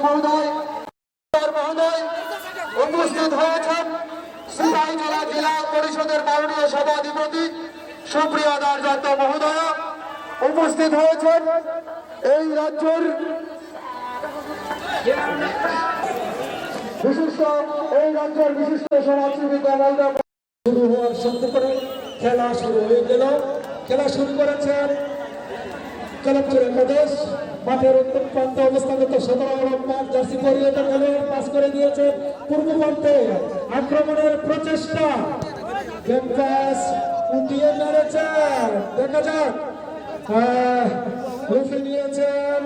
মহোদয় মহোদয় উপস্থিত হয়েছেন সিপাহীজলা জেলা পরিষদের মাননীয় সভাধিপতি সুপ্রিয়া দাস দত্ত মহোদয় উপস্থিত হয়েছেন এই রাজ্যের বিশিষ্ট সমাজসেবী কমলদা। শুরু হওয়ার সঙ্গে করে খেলা শুরু হয়ে গেল। খেলা শুরু করেছেন কলমচুর একাদশ। মাঠের উত্তর প্রান্তে অবস্থানরত 17 নম্বর জার্সি পরিহিত খেলোয়াড় পাস করে দিয়েছেন পূর্ব প্রান্তে। আক্রমণের প্রচেষ্টা ক্যাম্পাস উঠিয়ে মেরেছেন, দেখা যাক রুফে নিয়েছেন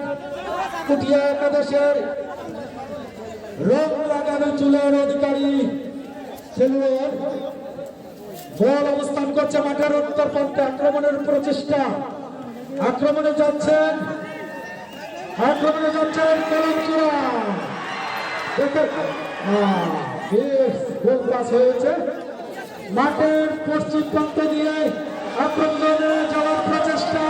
কুটিয়া একাদশের রং লাগানো চুলের অধিকারী খেলোয়াড়। বল অবস্থান করছে মাঠের উত্তর প্রান্তে। আক্রমণের প্রচেষ্টা, আক্রমণে যাচ্ছেন কলমচুরা। গোল পাস হয়েছে। মাঠের পশ্চিম প্রান্ত দিয়ে আক্রমণে যাওয়ার প্রচেষ্টা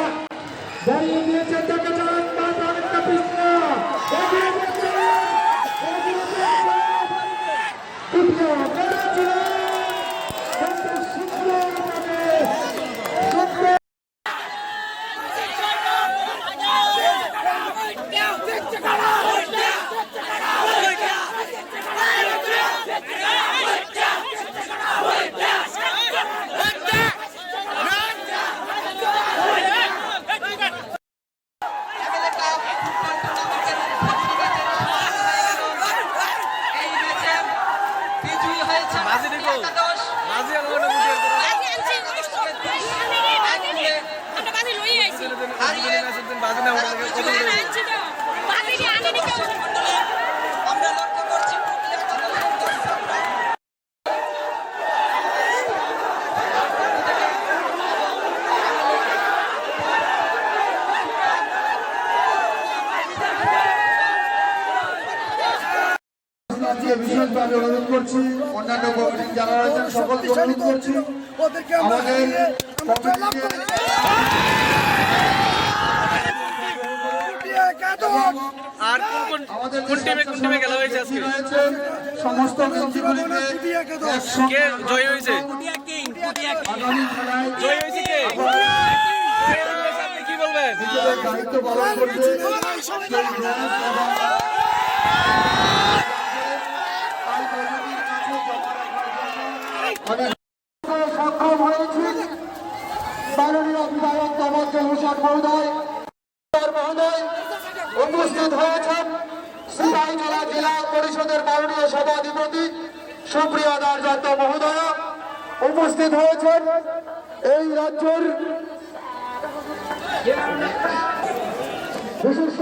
দাঁড়িয়ে দিয়েছে, দেখা যাক মাঠ অনেকটা পিছনে। বিশেষভাবে অনুরোধ করছি, অন্যান্য কমিটি যারা রয়েছেন সকলকে অনুরোধ করছি আমাদের সমস্ত জয় হয়েছে কি বলবেন? দায়িত্ব পালন করছে সক্ষম হয়েছে মাননীয় বিধায়ক তমজ্জল হোসেন মহোদয় উপস্থিত হয়েছেন সিপাহীজলা জেলা পরিষদের মাননীয় সভাধিপতি সুপ্রিয়া দাস দত্ত মহোদয় উপস্থিত হয়েছেন এই রাজ্যের বিশিষ্ট